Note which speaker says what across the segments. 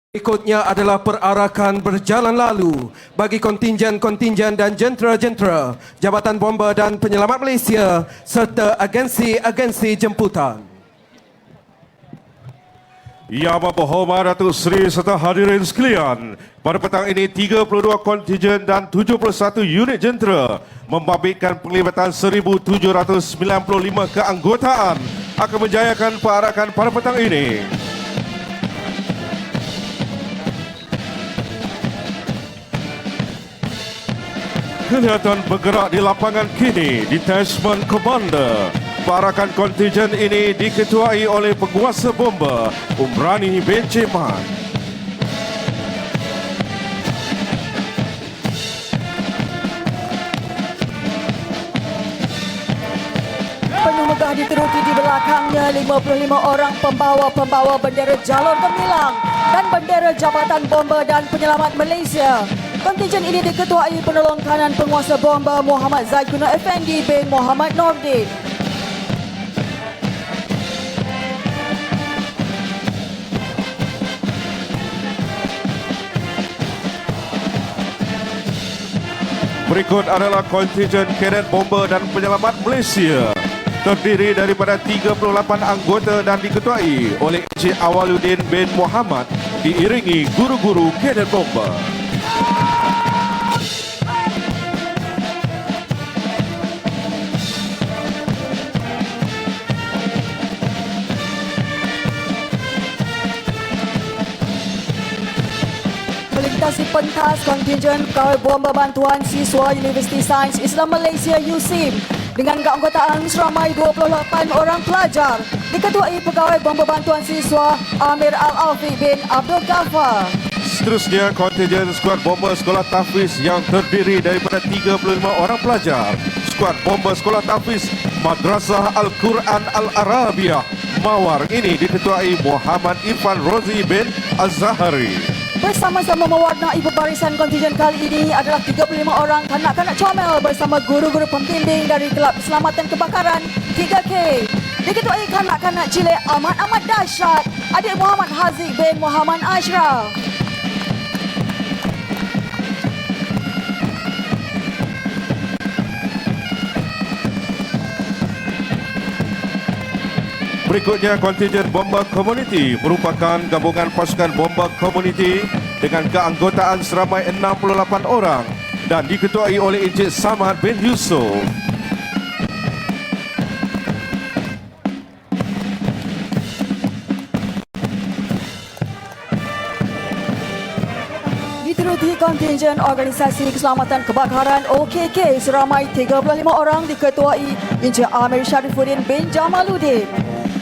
Speaker 1: Berikutnya adalah perarakan berjalan lalu bagi kontingen-kontingen dan jentera-jentera Jabatan Bomba dan Penyelamat Malaysia serta agensi-agensi jemputan.
Speaker 2: Yang berhormat Datuk Seri serta hadirin sekalian, pada petang ini 32 kontingen dan 71 unit jentera membabitkan penglibatan 1,795 keanggotaan akan menjayakan perarakan pada petang ini. Kelihatan bergerak di lapangan kini Detachment Commander. Perarakan kontingen ini diketuai oleh penguasa bomba Umrani bin Ceman.
Speaker 3: Penuh megah diteruti di belakangnya 55 orang pembawa bendera jalur gemilang dan bendera Jabatan Bomba dan Penyelamat Malaysia. Kontingen ini diketuai penolong kanan penguasa bomba Muhammad Zaiduna Effendi bin Muhammad Nordin.
Speaker 2: Berikut adalah kontingen Kadet Bomba dan Penyelamat Malaysia. Terdiri daripada 38 anggota dan diketuai oleh Encik Awaluddin bin Muhammad diiringi guru-guru Kadet Bomba.
Speaker 3: Melintasi pentas kontingen Pegawai Bomba Bantuan Siswa Universiti Sains Islam Malaysia USIM dengan keanggotaan seramai 28 orang pelajar diketuai Pegawai Bomba Bantuan Siswa Amir Al-Afiq bin Abdul Ghaffar.
Speaker 2: Seterusnya kontingen skuad bomba sekolah tahfiz yang terdiri daripada 35 orang pelajar. Skuad bomba sekolah tahfiz Madrasah Al-Quran Al-Arabiah Mawar ini diketuai Muhammad Irfan Rozi bin Az-Zahari.
Speaker 3: Bersama-sama mewarnai pembarisan kontingen kali ini adalah 35 orang kanak-kanak comel bersama guru-guru pembimbing dari Kelab Keselamatan Kebakaran 3K. Diketuai kanak-kanak cilik amat dahsyat, adik Muhammad Haziq bin Muhammad Ashraf.
Speaker 2: Berikutnya kontingen bomba community merupakan gabungan pasukan bomba community dengan keanggotaan seramai 68 orang dan diketuai oleh Encik Samad bin Yusof.
Speaker 3: Diteruti kontingen Organisasi Keselamatan Kebakaran OKK seramai 35 orang diketuai Encik Amir Sharifuddin bin Jamaluddin.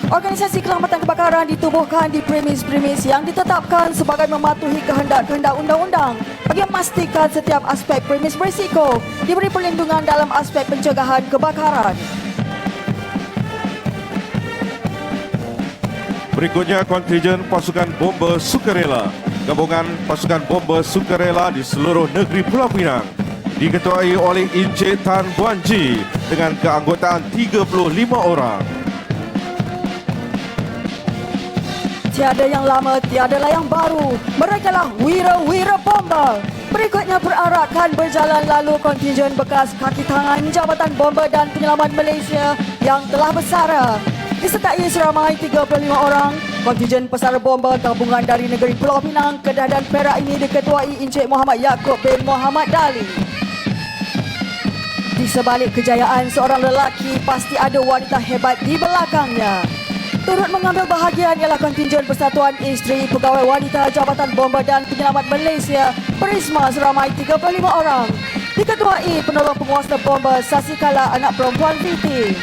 Speaker 3: Organisasi Keselamatan Kebakaran ditubuhkan di premis-premis yang ditetapkan sebagai mematuhi kehendak-kehendak undang-undang bagi memastikan setiap aspek premis berisiko diberi perlindungan dalam aspek pencegahan kebakaran.
Speaker 2: Berikutnya kontingen pasukan bomba sukarela. Gabungan pasukan bomba sukarela di seluruh negeri Pulau Pinang diketuai oleh Encik Tan Buan Ji dengan keanggotaan 35 orang.
Speaker 3: Tiada yang lama, tiadalah yang baru. Mereka lah wira-wira bomba. Berikutnya perarakan berjalan lalu kontingen bekas kaki tangan Jabatan Bomba dan Penyelamat Malaysia yang telah bersara. Disertai seramai 35 orang, kontingen pesara bomba gabungan dari negeri Pulau Pinang, Kedah dan Perak ini diketuai Encik Muhammad Yaakob bin Muhammad Dali. Di sebalik kejayaan seorang lelaki, pasti ada wanita hebat di belakangnya. Turut mengambil bahagian ialah kontingen Persatuan Isteri Pegawai Wanita Jabatan Bomba dan Penyelamat Malaysia Prisma seramai 35 orang. Diketuai penolong penguasa bomba Sasikala anak perempuan Viti.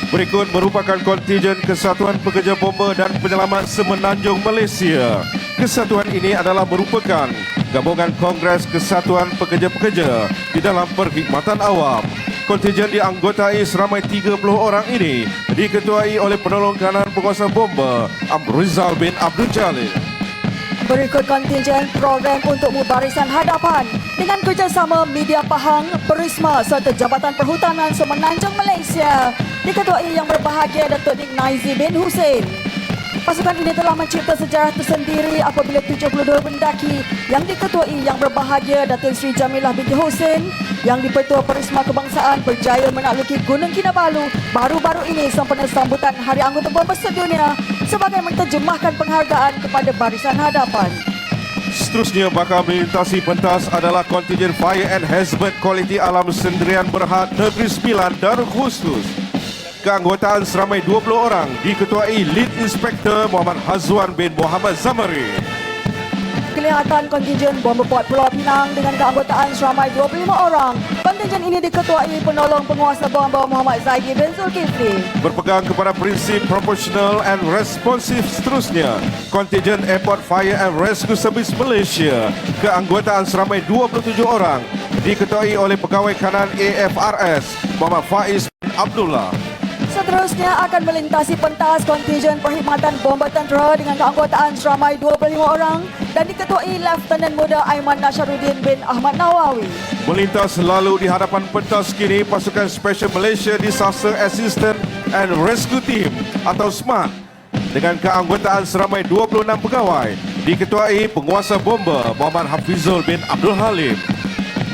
Speaker 2: Berikut merupakan kontingen Kesatuan Pekerja Bomba dan Penyelamat Semenanjung Malaysia. Kesatuan ini adalah merupakan gabungan Kongres Kesatuan Pekerja-Pekerja di dalam perkhidmatan awam. Kontingen dianggotai seramai 30 orang ini diketuai oleh penolong kanan penguasa bomba Amruzal bin Abdul Jalil.
Speaker 3: Berikut kontingen program untuk mubarisan hadapan dengan kerjasama Media Pahang, Prisma serta Jabatan Perhutanan Semenanjung Malaysia. diketuai yang berbahagia Datuk Nik Naizi bin Hussein. Pasukan ini telah mencipta sejarah tersendiri apabila 72 pendaki yang diketuai yang berbahagia Datuk Sri Jamilah binti Hussein yang di-Pertua Perisma Kebangsaan berjaya menakluki Gunung Kinabalu baru-baru ini sempena sambutan Hari Anggota Bomba Sedunia sebagai menterjemahkan penghargaan kepada barisan hadapan.
Speaker 2: Seterusnya bakal melintasi pentas adalah kontingen Fire and Hazmat Kualiti Alam Sendirian Berhad Negeri Sembilan Darul Khusus. Keanggotaan seramai 20 orang diketuai Lead Inspektor Muhammad Hazwan bin Muhammad Zamari.
Speaker 3: Kelihatan kontingen Bomba Port Pulau Pinang dengan keanggotaan seramai 25 orang. Kontingen ini diketuai penolong penguasa bomba Muhammad Zaidi bin Zulkifli.
Speaker 2: Berpegang kepada prinsip proportional and responsive seterusnya, kontingen Airport Fire and Rescue Service Malaysia, keanggotaan seramai 27 orang, diketuai oleh pegawai kanan AFRS Muhammad Faiz bin Abdullah.
Speaker 3: Seterusnya akan melintasi pentas kontingen perkhidmatan bomba tentera dengan keanggotaan seramai 25 orang dan diketuai Lieutenant Muda Aiman Nasharuddin bin Ahmad Nawawi.
Speaker 2: Melintas lalu di hadapan pentas kini pasukan Special Malaysia Disaster Assistance and Rescue Team atau SMART dengan keanggotaan seramai 26 pegawai diketuai penguasa bomba Muhammad Hafizul bin Abdul Halim.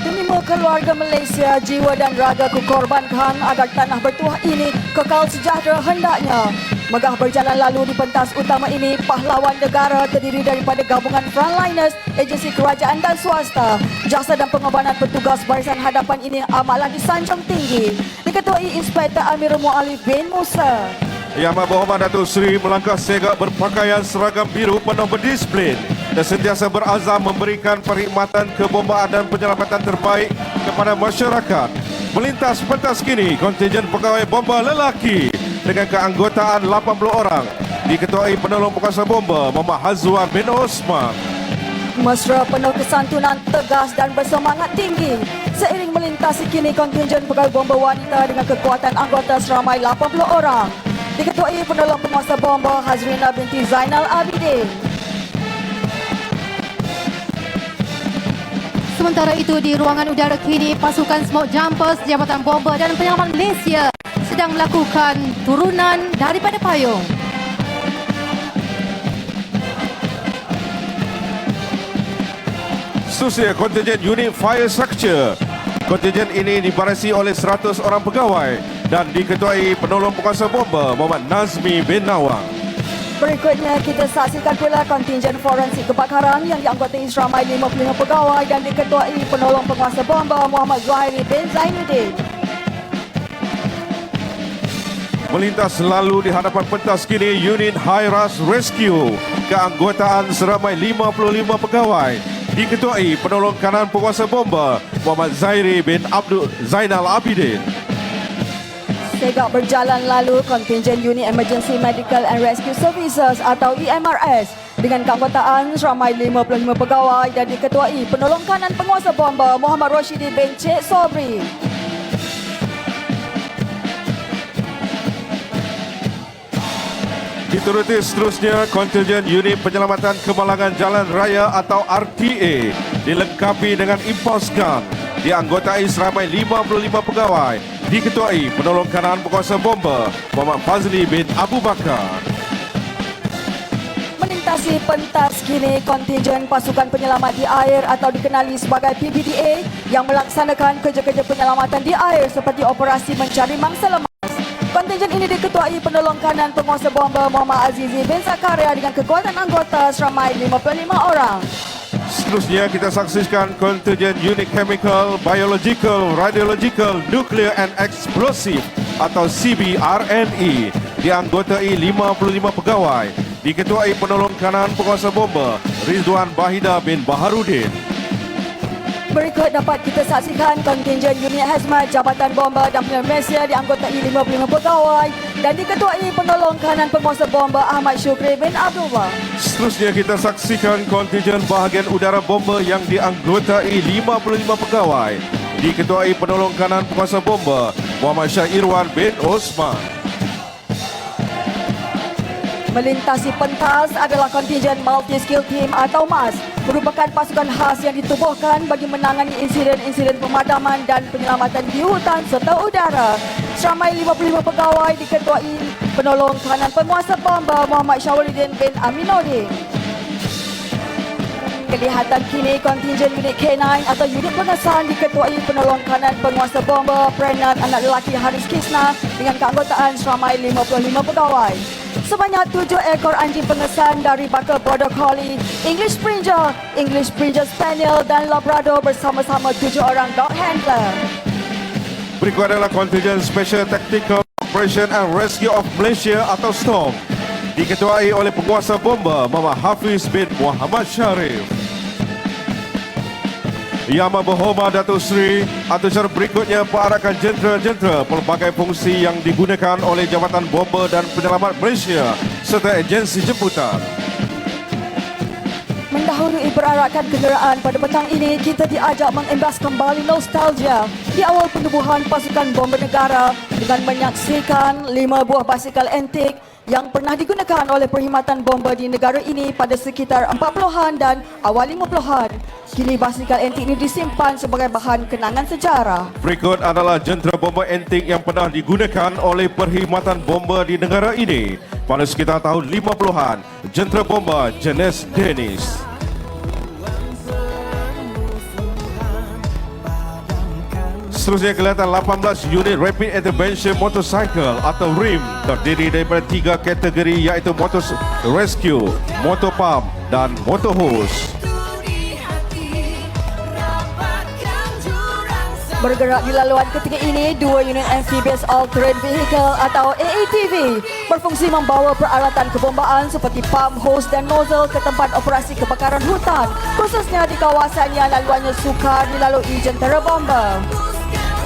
Speaker 3: Demi keluarga Malaysia, jiwa dan raga kukorbankan agar tanah bertuah ini kekal sejahtera hendaknya. Megah berjalan lalu di pentas utama ini, pahlawan negara terdiri daripada gabungan frontliners, agensi kerajaan dan swasta. Jasa dan pengorbanan petugas barisan hadapan ini amatlah disanjung tinggi. Diketuai Inspektor Amirul Mualif bin Musa.
Speaker 2: Yang Amat Berhormat Datuk Seri melangkah segak berpakaian seragam biru penuh berdisiplin dan sentiasa berazam memberikan perkhidmatan kebombaan dan penyelamatan terbaik kepada masyarakat. Melintas pentas kini kontingen pegawai bomba lelaki dengan keanggotaan 80 orang diketuai penolong penguasa bomba Muhammad Hazwan bin Osman.
Speaker 3: Mesra penuh kesantunan, tegas dan bersemangat tinggi. Seiring melintasi kini kontingen pegawai bomba wanita dengan kekuatan anggota seramai 80 orang. Diketuai penolong penguasa bomba Hazrina binti Zainal Abidin.
Speaker 4: Sementara itu di ruangan udara kini pasukan Smoke Jumpers Jabatan Bomba dan Penyelamat Malaysia sedang melakukan turunan daripada payung.
Speaker 2: Seterusnya kontingen unit Fire Structure. Kontingen ini dibarisi oleh 100 orang pegawai dan diketuai penolong penguasa bomba Muhammad Nazmi bin Nawang.
Speaker 3: Berikutnya kita saksikan pula kontingen forensik kebakaran yang dianggotai seramai 55 pegawai dan diketuai penolong penguasa bomba Muhammad Zuhairi bin Zainuddin.
Speaker 2: Melintas lalu di hadapan pentas kini unit High Rush Rescue, keanggotaan seramai 55 pegawai diketuai penolong kanan penguasa bomba Muhammad Zairi bin Zainal Abidin.
Speaker 3: Segak berjalan lalu kontingen Unit Emergency Medical and Rescue Services atau EMRS dengan keanggotaan seramai 55 pegawai dan diketuai penolong kanan penguasa bomba Muhammad Rashidi bin Cik Sobri.
Speaker 2: Dituruti seterusnya kontingen unit penyelamatan kemalangan jalan raya atau RTA dilengkapi dengan impulse gun dianggotai seramai 55 pegawai diketuai penolong kanan penguasa bomba Muhammad Fazli bin Abu Bakar.
Speaker 3: Melintasi pentas kini kontingen pasukan penyelamat di air atau dikenali sebagai PPDA yang melaksanakan kerja-kerja penyelamatan di air seperti operasi mencari mangsa lemas. Kontingen ini diketuai penolong kanan penguasa bomba Muhammad Azizi bin Zakaria dengan kekuatan anggota seramai 55 orang.
Speaker 2: Seterusnya kita saksikan kontingen unit chemical, biological, radiological, nuclear and explosive atau CBRNE dianggotai 55 pegawai diketuai penolong kanan penguasa bomba Rizwan Bahida bin Baharudin.
Speaker 3: Berikut dapat kita saksikan kontingen unit hazmat Jabatan Bomba dan Penyelamat Malaysia dianggotai 55 pegawai dan diketuai penolong kanan penguasa bomba Ahmad Syukri bin Abdullah.
Speaker 2: Seterusnya kita saksikan kontingen bahagian udara bomba yang dianggotai 55 pegawai diketuai penolong kanan penguasa bomba Muhammad Syah Irwan bin Osman.
Speaker 3: Melintasi pentas adalah kontingen Multi-Skill Team atau MAS, merupakan pasukan khas yang ditubuhkan bagi menangani insiden-insiden pemadaman dan penyelamatan di hutan serta udara. Seramai 55 pegawai diketuai penolong kanan penguasa bomba Muhammad Syawaludin bin Aminuddin. Kelihatan kini kontingen unit K9 atau unit pengesan diketuai penolong kanan penguasa bomba Prenat anak lelaki Haris Kisna dengan keanggotaan seramai 55 pegawai. Sebanyak 7 ekor anjing pengesan dari bakal Border Collie, English Springer Spaniel dan Labrador bersama-sama 7 orang dog handler.
Speaker 2: Berikut adalah kontingen Special Tactical Operation and Rescue of Malaysia atau STOM, diketuai oleh penguasa bomba Muhammad Hafiz bin Muhammad Sharif. Yang Berhormat Datuk Seri, atau secara berikutnya perarakan jentera-jentera pelbagai fungsi yang digunakan oleh Jabatan Bomba dan Penyelamat Malaysia serta agensi jemputan.
Speaker 3: Mendahului perarakan kenderaan pada petang ini, kita diajak mengembas kembali nostalgia di awal penubuhan pasukan bomba negara dengan menyaksikan 5 buah basikal antik yang pernah digunakan oleh perkhidmatan bomba di negara ini pada sekitar 40-an dan awal 50-an. Kini basikal antik ini disimpan sebagai bahan kenangan sejarah.
Speaker 2: Berikut adalah jentera bomba antik yang pernah digunakan oleh perkhidmatan bomba di negara ini pada sekitar tahun 50-an. Jentera bomba jenis Dennis. Seterusnya kelihatan 18 unit Rapid Intervention Motorcycle atau RIM terdiri daripada 3 kategori iaitu motor rescue, motor pump dan motor hose.
Speaker 3: Bergerak di laluan ketiga ini, 2 unit Amphibious All-Terrain Vehicle atau AATV berfungsi membawa peralatan kebombaan seperti pump, hose dan nozzle ke tempat operasi kebakaran hutan, khususnya di kawasan yang laluannya sukar dilalui jentera bomba.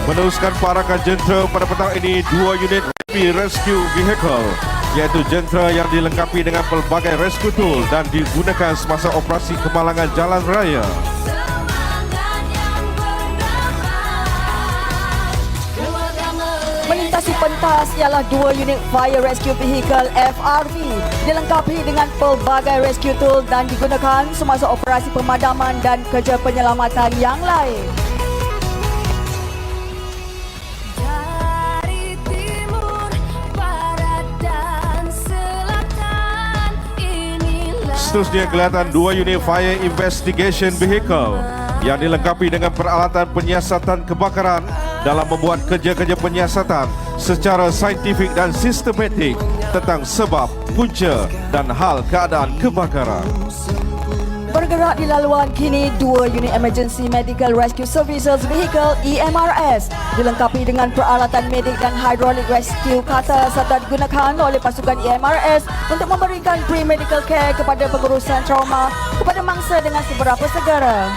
Speaker 2: Meneruskan perarakan jentera pada petang ini, 2 unit Rapid Rescue Vehicle iaitu jentera yang dilengkapi dengan pelbagai rescue tool dan digunakan semasa operasi kemalangan jalan raya.
Speaker 3: Melintasi pentas ialah 2 unit Fire Rescue Vehicle FRV dilengkapi dengan pelbagai rescue tool dan digunakan semasa operasi pemadaman dan kerja penyelamatan yang lain.
Speaker 2: Seterusnya kelihatan 2 unit Fire Investigation Vehicle yang dilengkapi dengan peralatan penyiasatan kebakaran dalam membuat kerja-kerja penyiasatan secara saintifik dan sistematik tentang sebab, punca dan hal keadaan kebakaran.
Speaker 3: Bergerak di laluan kini, 2 unit Emergency Medical Rescue Services Vehicle EMRS dilengkapi dengan peralatan medik dan hydraulic rescue cutter serta digunakan oleh pasukan EMRS untuk memberikan pre-medical care kepada pengurusan trauma kepada mangsa dengan seberapa segera.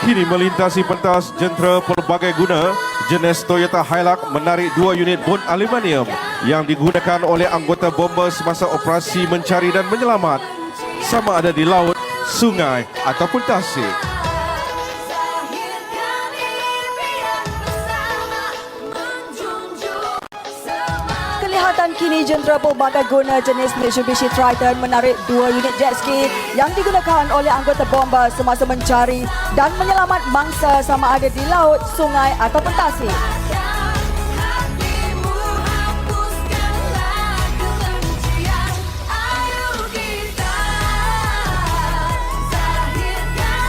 Speaker 2: Kini melintasi pentas jentera pelbagai guna jenis Toyota Hilux menarik 2 unit bot aluminium yang digunakan oleh anggota bomba semasa operasi mencari dan menyelamat, sama ada di laut, sungai ataupun tasik.
Speaker 3: Kelihatan kini jentera pelbagai guna jenis Mitsubishi Triton menarik 2 unit jet ski yang digunakan oleh anggota bomba semasa mencari dan menyelamat mangsa sama ada di laut, sungai ataupun tasik.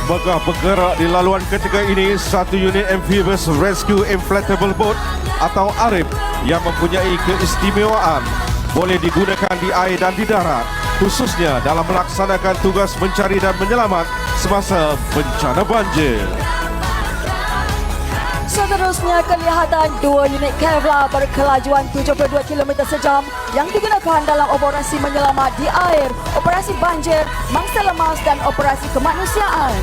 Speaker 2: Megah bergerak di laluan ketiga ini, 1 unit Amphibious Rescue Inflatable Boat atau ARIB yang mempunyai keistimewaan boleh digunakan di air dan di darat, khususnya dalam melaksanakan tugas mencari dan menyelamat semasa bencana banjir.
Speaker 3: Seterusnya kelihatan 2 unit Kevlar berkelajuan 72 km sejam yang digunakan dalam operasi menyelamat di air, operasi banjir, mangsa lemas dan operasi kemanusiaan.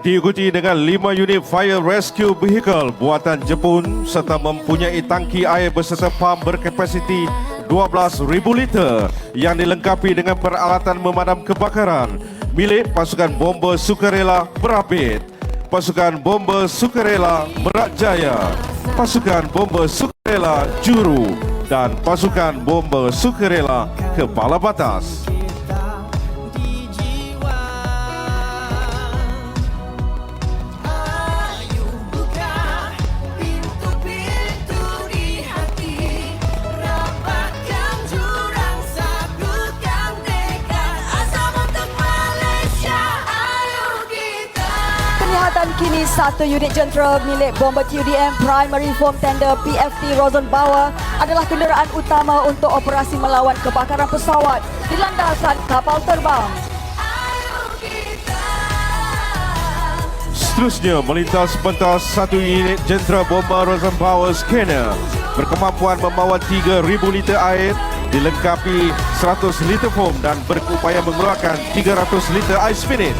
Speaker 2: Diikuti dengan 5 unit Fire Rescue Vehicle buatan Jepun serta mempunyai tangki air beserta pam berkapasiti 12,000 liter yang dilengkapi dengan peralatan memadam kebakaran milik pasukan bomba sukarela Berabit, pasukan bomba sukarela Merak Jaya. pasukan bomber sukarela Juru dan pasukan bomber sukarela Kepala Batas.
Speaker 3: Kelihatan kini satu unit jentera milik bomber TUDM Primary Foam Tender PFT Rosenbauer adalah kenderaan utama untuk operasi melawan kebakaran pesawat di landasan kapal terbang.
Speaker 2: Seterusnya melintas pentas satu unit jentera bomber Rosenbauer Scanner berkemampuan membawa 3,000 liter air, dilengkapi 100 liter foam dan berupaya mengeluarkan 300 liter air spirit.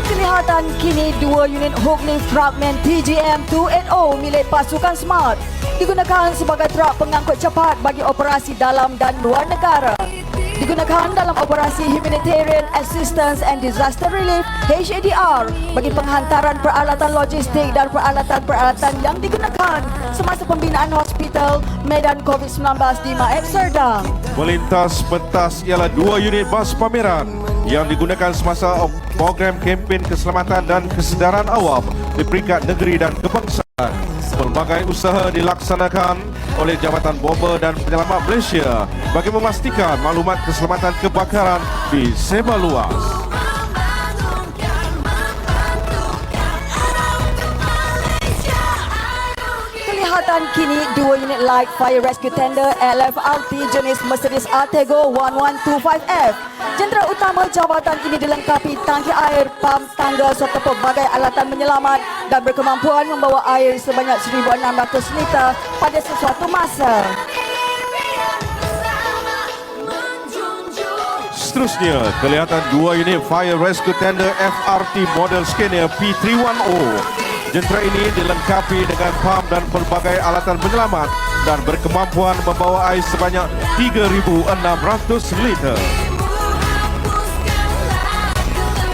Speaker 3: Kelihatan kini dua unit hook lift Frogman TGM 280 milik pasukan SMART digunakan sebagai truk pengangkut cepat bagi operasi dalam dan luar negara. Digunakan dalam operasi Humanitarian Assistance and Disaster Relief HADR bagi penghantaran peralatan logistik dan peralatan-peralatan yang digunakan semasa pembinaan hospital medan COVID-19 di Maeb Serdang.
Speaker 2: Melintas pentas ialah 2 unit bas pameran yang digunakan semasa program kempen keselamatan dan kesedaran awam di peringkat negeri dan kebangsaan. Pelbagai usaha dilaksanakan oleh Jabatan Bomber dan Penyelamat Malaysia bagi memastikan maklumat keselamatan kebakaran disebar luas.
Speaker 3: Kelihatan kini dua unit light fire rescue tender LFRT jenis Mercedes Artego 1125F. Jentera utama jabatan ini dilengkapi tangki air, pam, tangga serta pelbagai alatan menyelamat dan berkemampuan membawa air sebanyak 1,600 liter pada sesuatu masa.
Speaker 2: Seterusnya, kelihatan 2 unit fire rescue tender FRT model Scania P310. Jentera ini dilengkapi dengan pam dan pelbagai alatan penyelamat dan berkemampuan membawa air sebanyak 3,600 liter.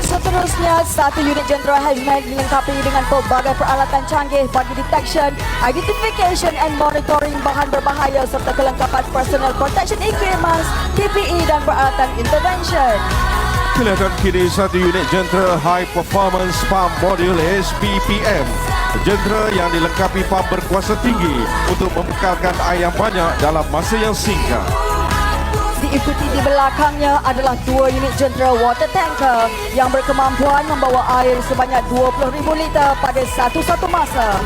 Speaker 3: Seterusnya, satu unit jentera hazmat dilengkapi dengan pelbagai peralatan canggih bagi detection, identification and monitoring bahan berbahaya serta kelengkapan personal protection equipment, PPE dan peralatan intervention.
Speaker 2: Kelihatan kini satu unit jentera High Performance Pump Module HPPM. Jentera yang dilengkapi pam berkuasa tinggi untuk membekalkan air yang banyak dalam masa yang singkat.
Speaker 3: Diikuti di belakangnya adalah dua unit jentera water tanker yang berkemampuan membawa air sebanyak 20,000 liter pada satu-satu masa.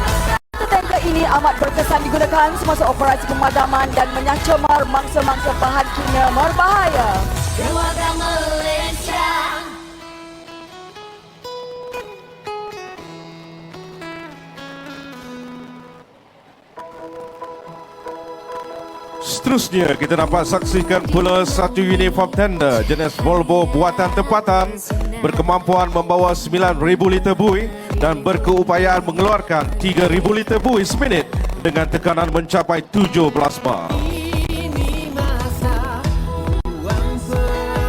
Speaker 3: Water tanker ini amat berkesan digunakan semasa operasi pemadaman dan menyacemar mangsa-mangsa bahan kimia berbahaya.
Speaker 5: Keluarga Malaysia.
Speaker 2: Seterusnya, kita dapat saksikan pula satu unit foam tender jenis Volvo buatan tempatan berkemampuan membawa 9,000 liter buih dan berkeupayaan mengeluarkan 3,000 liter buih seminit dengan tekanan mencapai 17 bar.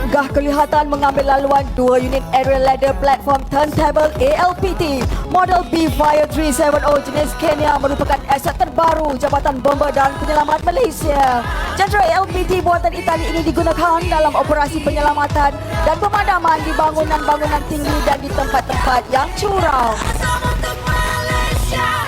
Speaker 3: Gah kelihatan mengambil laluan dua unit aerial ladder platform turntable ALPT model B-Fire 370 jenis Kenya merupakan aset terbaru Jabatan Bomber dan Penyelamat Malaysia. Jentera ALPT buatan Itali ini digunakan dalam operasi penyelamatan dan pemadaman di bangunan-bangunan tinggi dan di tempat-tempat yang curam.
Speaker 5: Bersama untuk Malaysia.